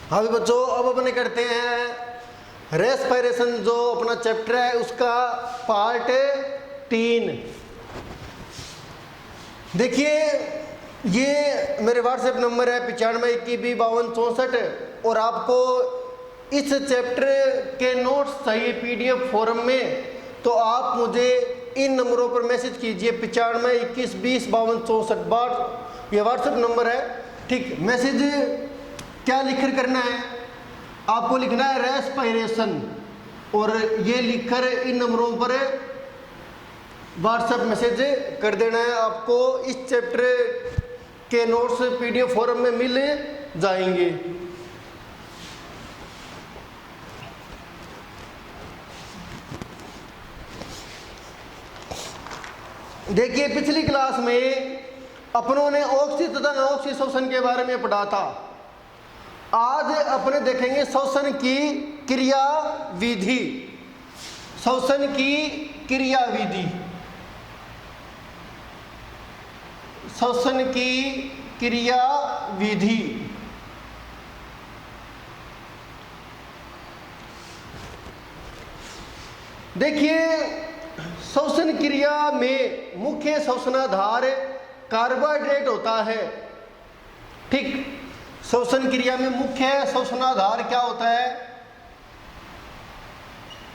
हाँ भी बच्चों, अब अपने करते हैं रेस्पिरेशन, जो अपना चैप्टर है उसका पार्ट 3। देखिए ये मेरे व्हाट्सएप नंबर है 95215264, और आपको इस चैप्टर के नोट्स चाहिए पीडीएफ फॉर्म में, तो आप मुझे इन नंबरों पर मैसेज कीजिए 9521205264 ये व्हाट्सएप नंबर है। ठीक, मैसेज क्या लिखकर करना है, आपको लिखना है रेस्पिरेशन, और ये लिखकर इन नंबरों पर व्हाट्सएप मैसेज कर देना है। आपको इस चैप्टर के नोट्स पीडीएफ फॉर्म में मिल जाएंगे। देखिए पिछली क्लास में अपनों ने ऑक्सी तथा अनऑक्सी श्वसन के बारे में पढ़ा था। आज अपने देखेंगे श्वसन की क्रिया विधि। श्वसन की क्रिया विधि, श्वसन की क्रिया विधि। देखिए श्वसन क्रिया में मुख्य श्वसनाधार कार्बोहाइड्रेट होता है। ठीक, श्वसन क्रिया में मुख्य श्वसनाधार क्या होता है?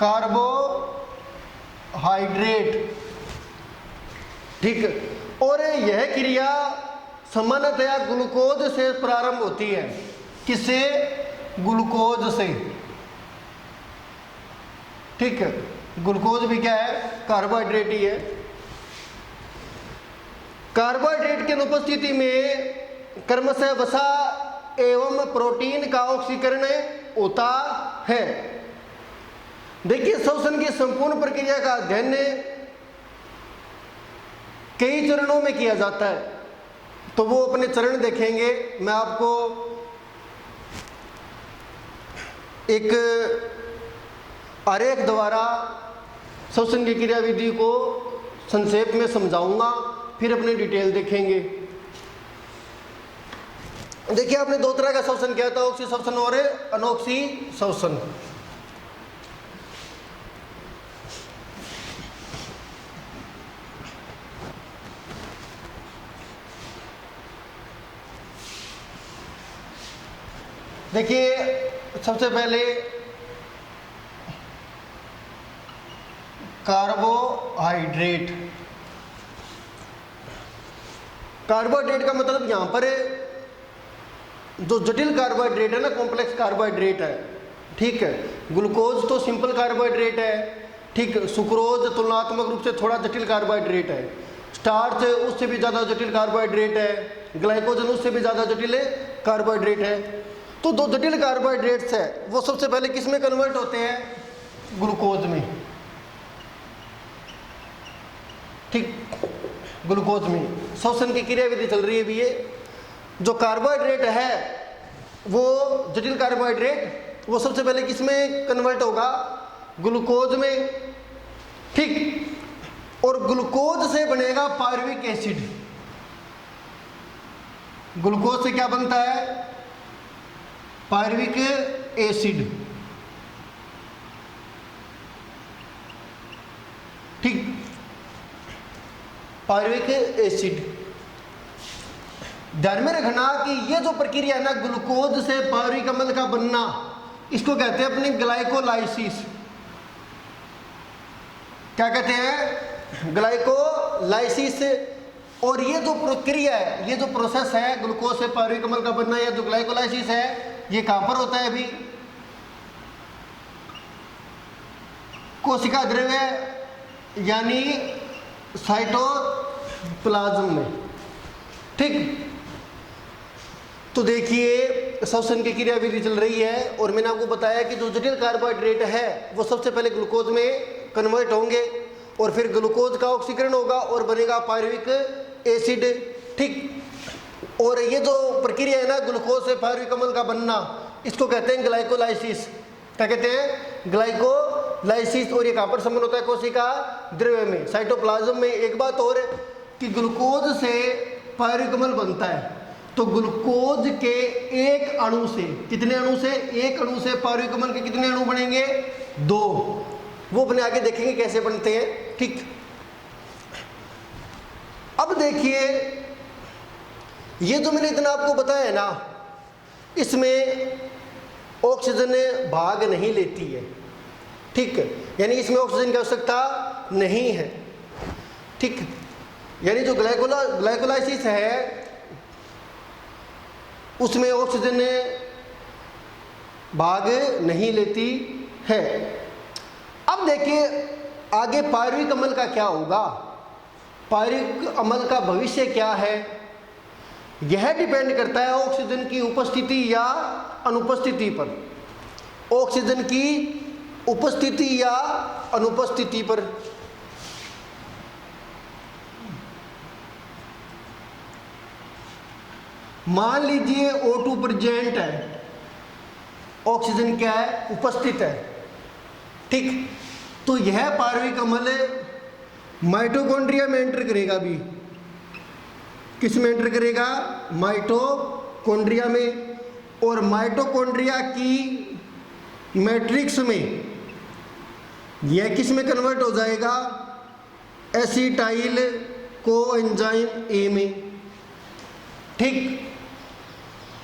कार्बोहाइड्रेट। ठीक, और यह क्रिया सामान्यतया ग्लूकोज से प्रारंभ होती है। किससे? ग्लूकोज से। ठीक, ग्लूकोज भी क्या है? कार्बोहाइड्रेट ही है। कार्बोहाइड्रेट की अनुपस्थिति में क्रमशः वसा एवं प्रोटीन का ऑक्सीकरण होता है। देखिए श्वसन की संपूर्ण प्रक्रिया का अध्ययन कई चरणों में किया जाता है, तो वो अपने चरण देखेंगे। मैं आपको एक आरेख द्वारा श्वसन की क्रिया विधि को संक्षेप में समझाऊंगा, फिर अपने डिटेल देखेंगे। देखिए आपने दो तरह का श्वसन किया था, ऑक्सी श्वसन और अनॉक्सी श्वसन। देखिए सबसे पहले कार्बोहाइड्रेट। कार्बोहाइड्रेट का मतलब यहां पर जो जटिल कार्बोहाइड्रेट है ना, कॉम्प्लेक्स कार्बोहाइड्रेट है। ठीक है, ग्लूकोज तो सिंपल कार्बोहाइड्रेट है। ठीक, सुक्रोज तुलनात्मक रूप से थोड़ा जटिल कार्बोहाइड्रेट है। स्टार्च उससे भी ज़्यादा जटिल कार्बोहाइड्रेट है। ग्लाइकोजन उससे भी ज़्यादा जटिल कार्बोहाइड्रेट है। तो दो जटिल कार्बोहाइड्रेट्स है वो सबसे पहले किस में कन्वर्ट होते हैं? ग्लूकोज में। ठीक, ग्लूकोज में श्वसन की क्रिया विधि चल रही है भी। ये जो कार्बोहाइड्रेट है वो जटिल कार्बोहाइड्रेट वो सबसे पहले किस में कन्वर्ट होगा? ग्लूकोज में। ठीक, और ग्लूकोज से बनेगा पायरुविक एसिड। ग्लूकोज से क्या बनता है? Pyruvic acid. ठीक, पायरुविक एसिड। ध्यान में रखना कि ये जो प्रक्रिया है ना, ग्लूकोज से पायरुविक अम्ल का बनना, इसको कहते हैं अपनी ग्लाइकोलाइसिस। क्या कहते हैं? ग्लाइकोलाइसिस। और ये जो प्रक्रिया है, ये जो प्रोसेस है ग्लूकोज से पायरुविक अम्ल का बनना, या जो ग्लाइकोलाइसिस है, ये कहां पर होता है? अभी कोशिका द्रव्य यानी साइटोप्लाज्म में। ठीक, तो देखिए श्वसन की क्रिया विधि चल रही है, और मैंने आपको बताया कि जो जटिल कार्बोहाइड्रेट है वो सबसे पहले ग्लूकोज में कन्वर्ट होंगे, और फिर ग्लूकोज का ऑक्सीकरण होगा और बनेगा पायरुविक एसिड। ठीक, और ये जो प्रक्रिया है ना ग्लूकोज से पायरुविक अम्ल का बनना, इसको कहते हैं ग्लाइकोलाइसिस। क्या कहते हैं? ग्लाइकोलाइसिस। और ये कहाँ पर संपन्न होता है? कोशिका द्रव्य में, साइटोप्लाज्म में। एक बात और कि ग्लूकोज से पायरुविक अम्ल बनता है, तो तो ग्लूकोज के एक अणु से, कितने अणु से, एक अणु से पारुई कमल के कितने अणु बनेंगे, 2। वो अपने आगे देखेंगे कैसे बनते हैं। ठीक, अब देखिए ये जो मैंने इतना आपको बताया है ना, इसमें ऑक्सीजन भाग नहीं लेती है। ठीक, यानी इसमें ऑक्सीजन की आवश्यकता नहीं है। ठीक, यानी जो ग्लाइकोलाइसिस है उसमें ऑक्सीजन भाग नहीं लेती है। अब देखिए आगे पारुई अम्ल का क्या होगा। पारुई अम्ल का भविष्य क्या है, यह डिपेंड करता है ऑक्सीजन की उपस्थिति या अनुपस्थिति पर। ऑक्सीजन की उपस्थिति या अनुपस्थिति पर। मान लीजिए O2 प्रेजेंट है, ऑक्सीजन क्या है, उपस्थित है। ठीक, तो यह पारुई अम्ल माइटोकॉन्ड्रिया में एंटर करेगा। भी किस में एंटर करेगा, माइटोकॉन्ड्रिया में। और माइटोकॉन्ड्रिया की मैट्रिक्स में यह किस में कन्वर्ट हो जाएगा, एसिटाइल कोएंजाइम ए में। ठीक,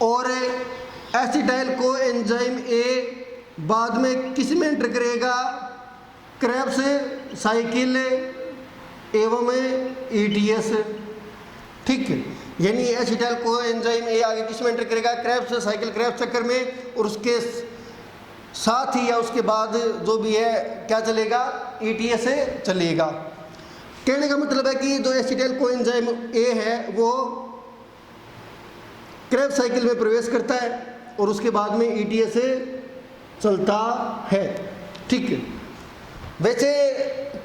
और एसिटाइल कोएंजाइम ए बाद में किस में एंटर करेगा, क्रेब्स साइकिल एवं ETS। ठीक, यानी एसिटाइल कोएंजाइम ए आगे किस में एंटर करेगा, क्रेब्स साइकिल क्रेब्स चक्कर में, और उसके साथ ही या उसके बाद जो भी है क्या चलेगा, ETS से चलेगा। कहने का मतलब है कि जो एसिटाइल कोएंजाइम ए है वो क्रेब्स साइकिल में प्रवेश करता है और उसके बाद में ETS से चलता है। ठीक, वैसे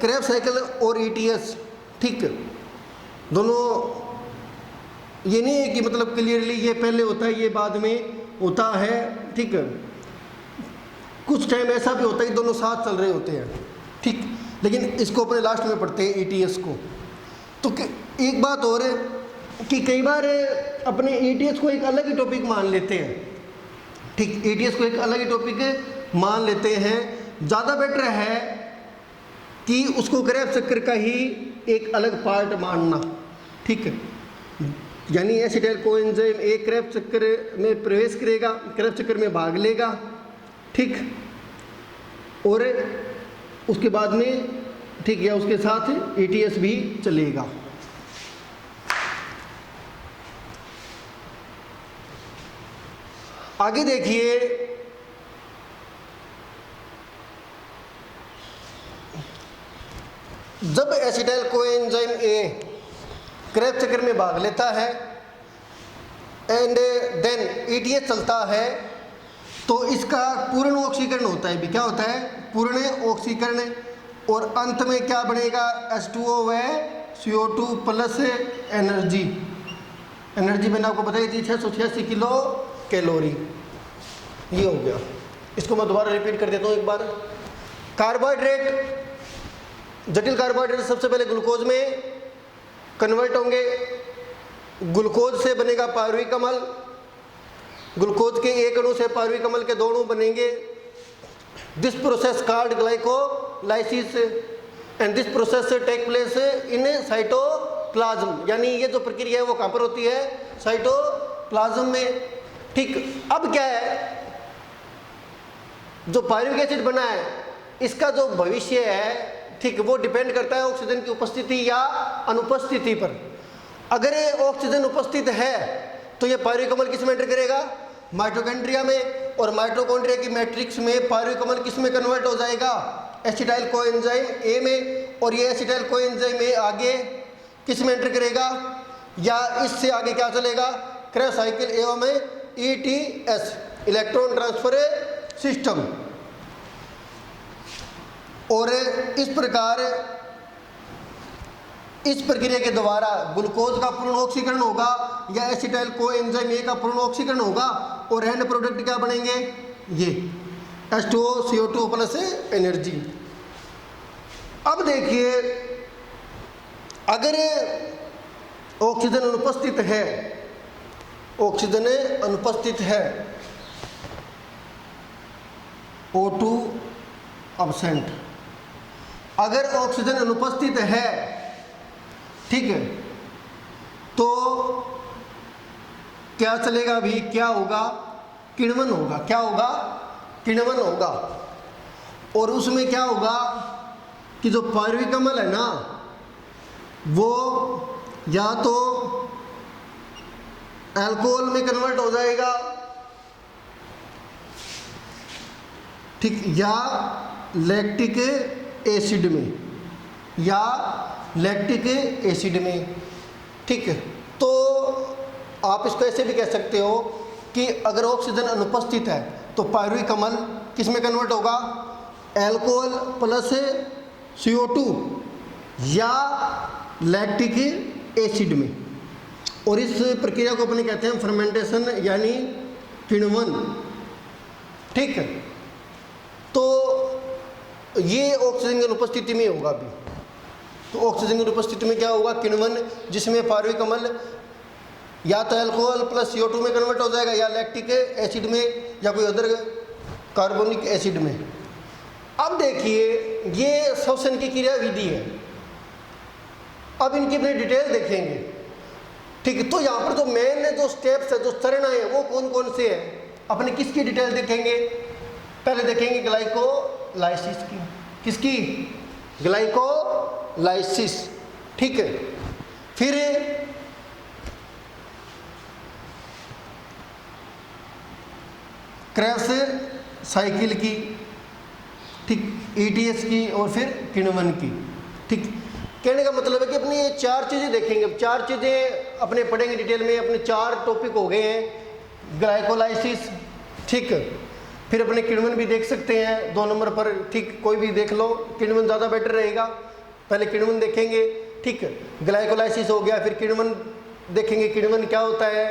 क्रेब्स साइकिल और ETS ठीक दोनों, ये नहीं है कि मतलब क्लियरली ये पहले होता है ये बाद में होता है। ठीक, कुछ टाइम ऐसा भी होता है कि दोनों साथ चल रहे होते हैं। ठीक, लेकिन इसको अपने लास्ट में पढ़ते हैं ETS को। तो एक बात और है कि कई बार अपने ETS को एक अलग ही टॉपिक मान लेते हैं। ठीक, ETS को एक अलग ही टॉपिक मान लेते हैं। ज़्यादा बेटर है कि उसको क्रेब्स चक्कर का ही एक अलग पार्ट मानना। ठीक, यानी एसिटाइल कोएंजाइम ए क्रेब्स चक्कर में प्रवेश करेगा, क्रेब्स चक्कर में भाग लेगा। ठीक, और उसके बाद में ठीक या उसके साथ ETS भी चलेगा। आगे देखिए, जब एसिटाइल कोएंजाइम ए क्रेब्स चक्कर में भाग लेता है एंड देन ETS चलता है तो इसका पूर्ण ऑक्सीकरण होता है। भी क्या होता है, पूर्ण ऑक्सीकरण। और अंत में क्या बनेगा, H2O व CO2 प्लस एनर्जी। एनर्जी मैंने आपको बताई थी 686 किलो कैलोरी। ये हो गया। इसको मैं दोबारा रिपीट कर देता हूँ एक बार। कार्बोहाइड्रेट, जटिल कार्बोहाइड्रेट सबसे पहले ग्लूकोज में कन्वर्ट होंगे। ग्लूकोज से बनेगा पारुई अम्ल। ग्लूकोज के एक अणु से पारुई अम्ल के 2 अणु बनेंगे। This process called glycolysis and this process take place in cytoplasm. यानी ये जो प्रक्रिया है वो कहाँ पर होती है, साइटोप्लाज्म में। ठीक, अब क्या है, जो पायरुविक एसिड बना है इसका जो भविष्य है ठीक वो डिपेंड करता है ऑक्सीजन की उपस्थिति या अनुपस्थिति पर। अगर ये ऑक्सीजन उपस्थित है तो ये पायरुविक अम्ल किस में एंटर करेगा, माइटोकॉन्ड्रिया में। और माइटोकॉन्ड्रिया की मैट्रिक्स में पायरुविक अम्ल किस में कन्वर्ट हो जाएगा, एसिटाइल कोएंजाइम ए में। और ये एसिटाइल कोएंजाइम ए आगे किस में एंटर करेगा, या इससे आगे क्या चलेगा, क्रेब्स साइकिल एवं ETS, इलेक्ट्रॉन ट्रांसफर सिस्टम। और इस प्रकार इस प्रक्रिया के द्वारा ग्लूकोज का पूर्ण ऑक्सीकरण होगा या एसिटाइल कोएंजाइम ए का पूर्ण ऑक्सीकरण होगा। और एंड प्रोडक्ट क्या बनेंगे, ये H2O CO2 प्लस एनर्जी। अब देखिए, अगर ऑक्सीजन अनुपस्थित है, ऑक्सीजन अनुपस्थित है, O2 absent। अगर ऑक्सीजन अनुपस्थित है, ठीक है, तो क्या चलेगा अभी, क्या होगा, किण्वन होगा। क्या होगा, किण्वन होगा। और उसमें क्या होगा कि जो पार्विकमल है ना, वो या तो अल्कोहल में कन्वर्ट हो जाएगा, ठीक, या लैक्टिक एसिड में, या लैक्टिक एसिड में, ठीक है। तो आप इसको ऐसे भी कह सकते हो कि अगर ऑक्सीजन अनुपस्थित है तो पायरुविक अम्ल किस में कन्वर्ट होगा, अल्कोहल प्लस CO2 या लैक्टिक एसिड में। और इस प्रक्रिया को अपने कहते हैं फर्मेंटेशन यानी किण्वन, ठीक है। तो ये ऑक्सीजन की अनुपस्थिति में होगा अभी। तो ऑक्सीजन की उपस्थिति में क्या होगा, किण्वन, जिसमें पार्विक अम्ल या तो अल्कोहल प्लस CO2 में कन्वर्ट हो जाएगा, या लैक्टिक एसिड में, या कोई अदर कार्बोनिक एसिड में। अब देखिए ये श्वसन की क्रिया विधि है। अब इनकी अपनी डिटेल देखेंगे, ठीक है। तो यहाँ पर जो मेन जो स्टेप्स है, जो चरण है, वो कौन कौन से हैं, अपने किसकी डिटेल देखेंगे। पहले देखेंगे ग्लाइकोलाइसिस की। किसकी, ग्लाइकोलाइसिस, ठीक है। फिर क्रेब्स साइकिल की, ठीक, ETS की, और फिर किण्वन की, ठीक। कहने का मतलब है कि अपनी ये चार चीज़ें देखेंगे। अब चार चीज़ें अपने पढ़ेंगे डिटेल में। अपने चार टॉपिक हो गए हैं, ग्लाइकोलाइसिस, ठीक, फिर अपने किण्वन भी देख सकते हैं 2 नंबर पर, ठीक, कोई भी देख लो, किण्वन ज़्यादा बेटर रहेगा। पहले किण्वन देखेंगे, ठीक, ग्लाइकोलाइसिस हो गया, फिर किण्वन देखेंगे, किण्वन क्या होता है,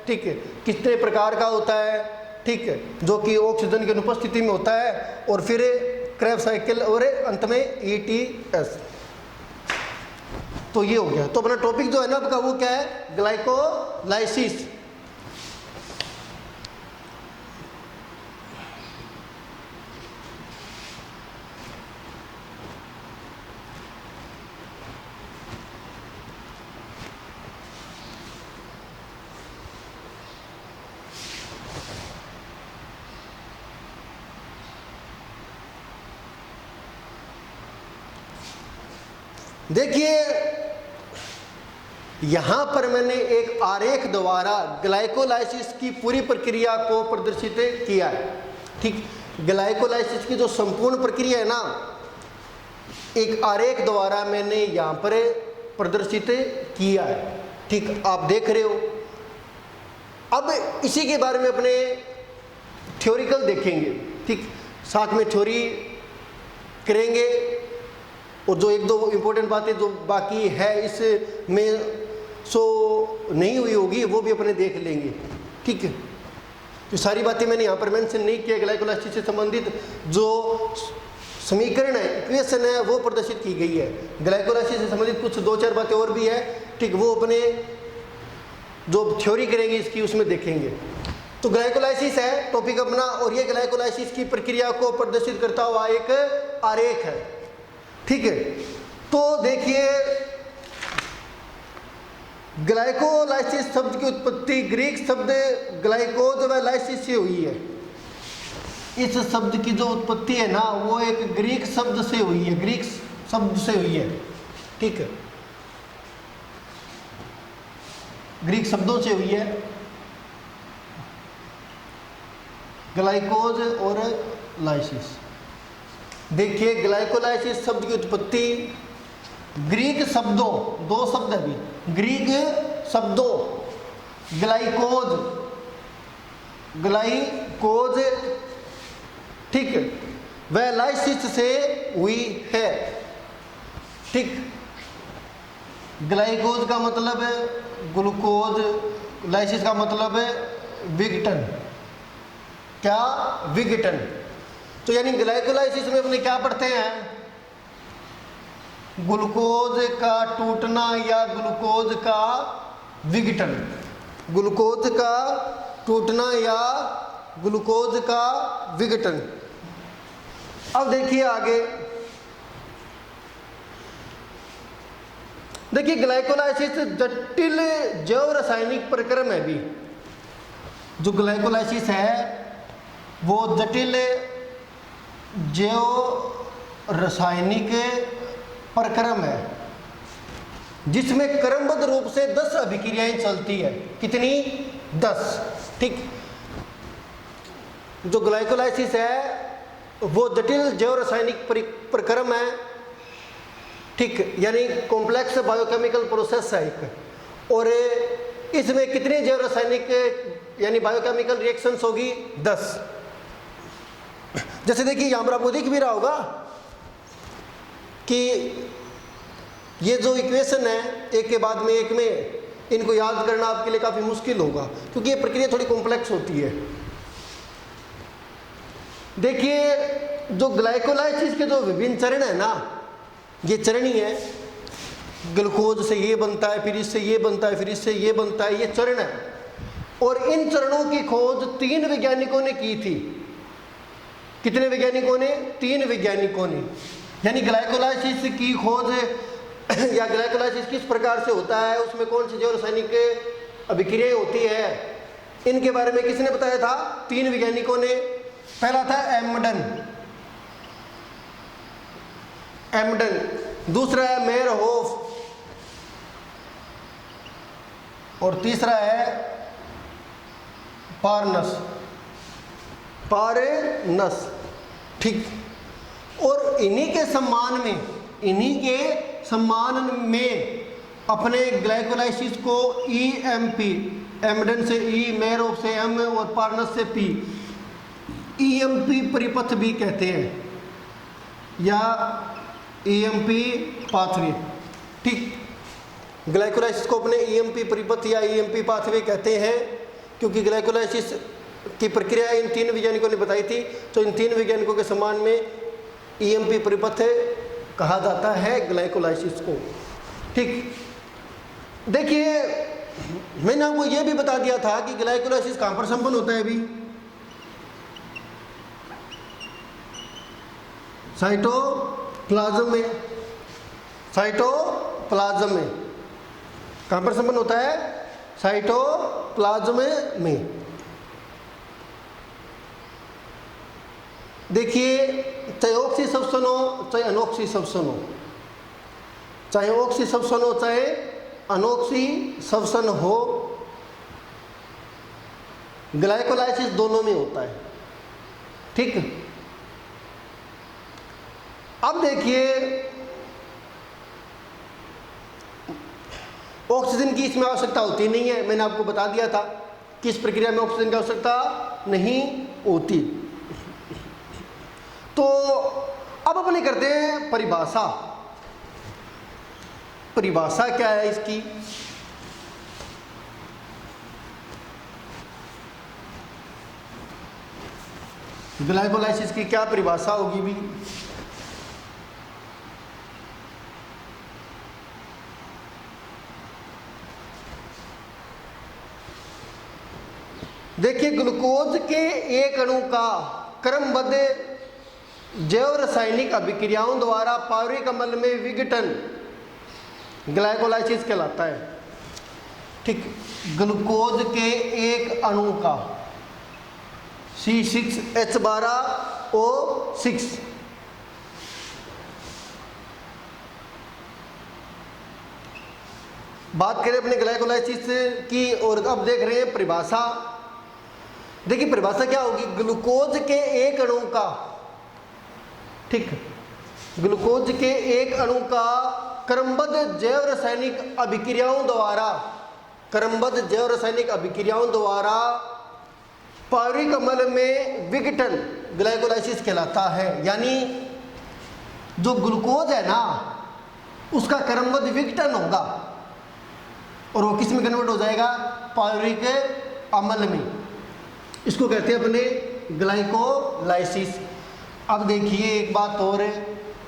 ठीक, कितने प्रकार का होता है, ठीक, जो कि ऑक्सीजन की अनुपस्थिति में होता है, और फिर क्रेब्स साइकिल, और अंत में ETS। तो ये हो गया। तो अपना टॉपिक जो है ना आपका, वो क्या है, ग्लाइकोलाइसिस। देखिए यहां पर मैंने एक आरेख द्वारा ग्लाइकोलाइसिस की पूरी प्रक्रिया को प्रदर्शित किया है, ठीक। ग्लाइकोलाइसिस की जो संपूर्ण प्रक्रिया है ना, एक आरेख द्वारा मैंने यहां पर प्रदर्शित किया है, ठीक, आप देख रहे हो। अब इसी के बारे में अपने थ्योरिकल देखेंगे, ठीक, साथ में थ्योरी करेंगे, और जो 1-2 इम्पोर्टेंट बातें जो बाकी है इसमें सो नहीं हुई होगी, वो भी अपने देख लेंगे, ठीक है। तो सारी बातें मैंने यहाँ पर मेंशन नहीं किया। ग्लाइकोलाइसिस से संबंधित जो समीकरण है, इक्वेशन है, वो प्रदर्शित की गई है। ग्लाइकोलाइसिस से संबंधित कुछ 2-4 बातें और भी है, ठीक, वो अपने जो थ्योरी करेंगे इसकी, उसमें देखेंगे। तो ग्लाइकोलाइसिस है टॉपिक अपना, और ये ग्लाइकोलाइसिस की प्रक्रिया को प्रदर्शित करता हुआ एक आरेख है, ठीक है। तो देखिए ग्लाइकोलाइसिस शब्द की उत्पत्ति ग्रीक शब्द ग्लाइकोज व लाइसिस से हुई है। इस शब्द की जो उत्पत्ति है ना, वो एक ग्रीक शब्द से हुई है, ग्रीक शब्द से हुई है, ठीक है, ग्रीक शब्दों से हुई है, ग्लाइकोज और लाइसिस। देखिए ग्लाइकोलाइसिस शब्द की उत्पत्ति ग्रीक शब्दों, 2 शब्द अभी, ग्रीक शब्दों ग्लाइकोज, ग्लाइकोज, ठीक, वह लाइसिस से हुई है, ठीक। ग्लाइकोज का मतलब है ग्लूकोज, लाइसिस का मतलब है विघटन, क्या, विघटन। तो यानी ग्लाइकोलाइसिस में अपने क्या पढ़ते हैं, ग्लूकोज का टूटना या ग्लूकोज का विघटन, ग्लूकोज का टूटना या ग्लूकोज का विघटन। अब देखिए आगे, देखिए ग्लाइकोलाइसिस जटिल जैव रासायनिक प्रक्रम है भी। जो ग्लाइकोलाइसिस है वो जटिल जैव रासायनिक प्रक्रम है जिसमें क्रमबद्ध रूप से 10 अभिक्रियाएं चलती है। कितनी? 10। ठीक। जो ग्लाइकोलाइसिस है वो जटिल जैव रासायनिक प्रक्रम है। ठीक, यानी कॉम्प्लेक्स बायोकेमिकल प्रोसेस है एक। और इसमें कितने जैव रासायनिक यानी बायोकेमिकल रिएक्शंस होगी? 10। जैसे देखिए यहां पर आपको दिख भी रहा होगा कि ये जो इक्वेशन है एक के बाद में एक में, इनको याद करना आपके लिए काफी मुश्किल होगा क्योंकि ये प्रक्रिया थोड़ी कॉम्प्लेक्स होती है। देखिए जो ग्लाइकोलाइसिस के जो विभिन्न चरण है ना, ये चरण ही है। ग्लूकोज से ये बनता है, फिर इससे ये बनता है, फिर इससे ये बनता है, ये चरण है। और इन चरणों की खोज 3 वैज्ञानिकों ने की थी। कितने वैज्ञानिकों ने? 3 वैज्ञानिकों ने। यानी ग्लाइकोलाइसिस की खोज या ग्लाइकोलाइसिस किस प्रकार से होता है, उसमें कौन सी जैव रासायनिक अभिक्रियाएं होती है, इनके बारे में किसने बताया था? 3 वैज्ञानिकों ने। पहला था एमडन, दूसरा है मेयरहोफ और तीसरा है पारनस। ठीक। और इन्हीं के सम्मान में अपने ग्लाइकोलाइसिस को EMP, एमडन से E, मेयरहोफ से M और पारनस से P, EMP परिपथ भी कहते हैं या EMP पाथवे। ठीक, ग्लाइकोलाइसिस को अपने EMP परिपथ या EMP पाथवे कहते हैं क्योंकि ग्लाइकोलाइसिस की प्रक्रिया इन 3 वैज्ञानिकों ने बताई थी। तो इन 3 वैज्ञानिकों के सम्मान में EMP परिपथ कहा जाता है ग्लाइकोलाइसिस को। ठीक। देखिए मैंने आपको यह भी बता दिया था कि ग्लाइकोलाइसिस कहां पर संपन्न होता है अभी? साइटोप्लाज्म में। साइटोप्लाज्म में कहां पर संपन्न होता है? साइटोप्लाज्म में। देखिए चाहे ऑक्सीसब्सन हो चाहे अनऑक्सीसब्सन हो, चाहे ऑक्सीसब्सन हो चाहे अनऑक्सीसब्सन हो, ग्लाइकोलाइसिस दोनों में होता है। ठीक। अब देखिए ऑक्सीजन की इसमें आवश्यकता होती नहीं है। मैंने आपको बता दिया था कि इस प्रक्रिया में ऑक्सीजन की आवश्यकता नहीं होती। तो अब अपने करते हैं परिभाषा। परिभाषा क्या है इसकी? ग्लाइकोलाइसिस की क्या परिभाषा होगी भी? देखिए ग्लूकोज के एक अणु का क्रमबद्ध जैव रासायनिक अभिक्रियाओं द्वारा पायरुविक अम्ल में विघटन ग्लाइकोलाइसिस कहलाता है। ठीक। ग्लूकोज के एक अणु का C6H12O6 बात करें अपने ग्लाइकोलाइसिस की और अब देख रहे हैं परिभाषा। देखिए परिभाषा क्या होगी? ग्लूकोज के एक अणु का, ठीक, ग्लूकोज के एक अणु का क्रमबद्ध जैव रासायनिक अभिक्रियाओं द्वारा पायरुविक अम्ल में विघटन ग्लाइकोलाइसिस कहलाता है। यानी जो ग्लूकोज है ना उसका क्रमबद्ध विघटन होगा और वो किस में कन्वर्ट हो जाएगा? पायरुविक अम्ल में। इसको कहते हैं अपने ग्लाइकोलाइसिस। अब देखिए एक बात और है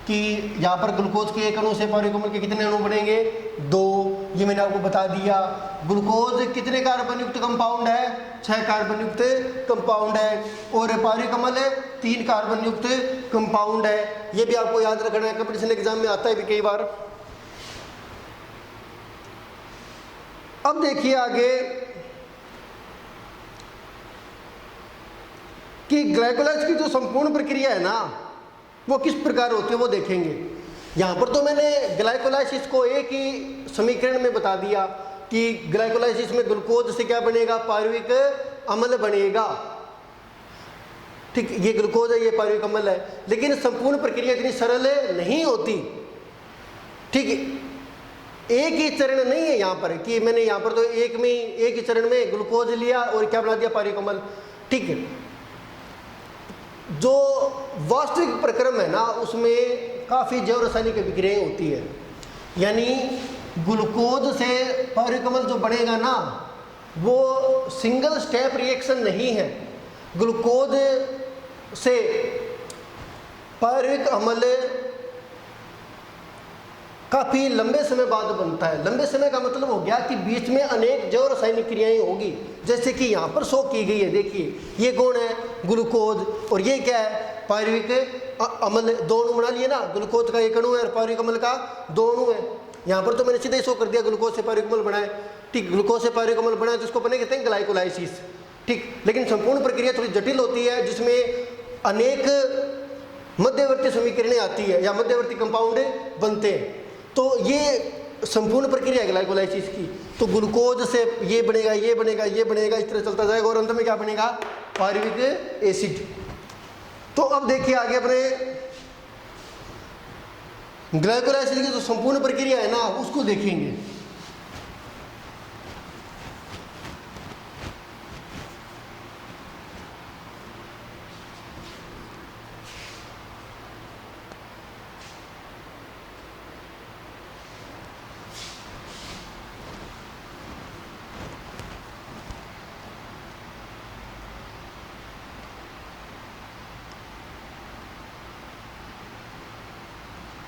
कि यहाँ पर ग्लूकोज के एक अणु से पायरुविक अम्ल के कितने अणु बनेंगे? 2। ये मैंने आपको बता दिया। ग्लूकोज कितने कार्बन युक्त कंपाउंड है? 6 कार्बन युक्त कंपाउंड है। और पायरुविक अम्ल 3 कार्बन युक्त कंपाउंड है। ये भी आपको याद रखना है, कंपटीशन एग्जाम में आता है भी कई बार। अब देखिए आगे कि ग्लाइकोलाइसिस की जो संपूर्ण प्रक्रिया है ना वो किस प्रकार होती है वो देखेंगे। यहाँ पर तो मैंने ग्लाइकोलाइसिस को एक ही समीकरण में बता दिया कि ग्लाइकोलाइसिस में ग्लूकोज से क्या बनेगा? पायरुविक अम्ल बनेगा। ठीक, ये ग्लूकोज है, ये पायरुविक अम्ल है। लेकिन संपूर्ण प्रक्रिया इतनी सरल नहीं होती। ठीक, एक ही चरण नहीं है यहाँ पर कि मैंने यहाँ पर तो एक ही चरण में ग्लूकोज लिया और क्या बना दिया? पायरुविक अम्ल। ठीक है, जो वास्तविक प्रक्रम है ना उसमें काफ़ी जैव रासायनिक अभिक्रियाएं होती है। यानी ग्लूकोज से पायरुविक अम्ल जो बनेगा ना वो सिंगल स्टेप रिएक्शन नहीं है। ग्लूकोज से पायरुविक अम्ल काफ़ी लंबे समय बाद बनता है। लंबे समय का मतलब हो गया कि बीच में अनेक जैव रासायनिक क्रियाएं होगी, जैसे कि यहाँ पर शो की गई है। देखिए ये कौन है? ग्लूकोज, और ये क्या है? पायरुविक अम्ल। दो अणु बना लिए ना, ग्लूकोज का एक अणु है और पायरुविक अम्ल का 2 अणु है। यहाँ पर तो मैंने सीधे शो कर दिया ग्लूकोज से पायरुविक अम्ल बनाए। ठीक, ग्लूकोज से पायरुविक अम्ल बनाए तो इसको बने कहते हैं ग्लाइकोलाइसिस। ठीक, लेकिन संपूर्ण प्रक्रिया थोड़ी जटिल होती है जिसमें अनेक मध्यवर्ती समीकरणें आती है या मध्यवर्ती कंपाउंड बनते हैं। तो ये संपूर्ण प्रक्रिया है ग्लाइकोलाइसिस की। तो ग्लूकोज से ये बनेगा, ये बनेगा, ये बनेगा, इस तरह चलता जाएगा और अंत में क्या बनेगा? Pyruvic acid. तो अब देखिए आगे अपने ग्लाइकोलाइसिस की जो संपूर्ण प्रक्रिया है ना उसको देखेंगे।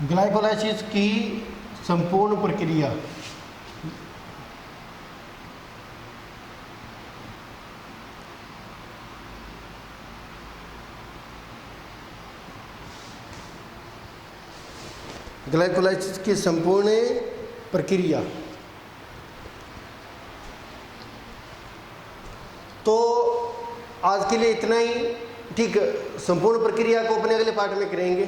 ग्लाइकोलाइसिस की संपूर्ण प्रक्रिया। ग्लाइकोलाइसिस की संपूर्ण प्रक्रिया। तो आज के लिए इतना ही। ठीक, संपूर्ण प्रक्रिया को अपने अगले पार्ट में करेंगे।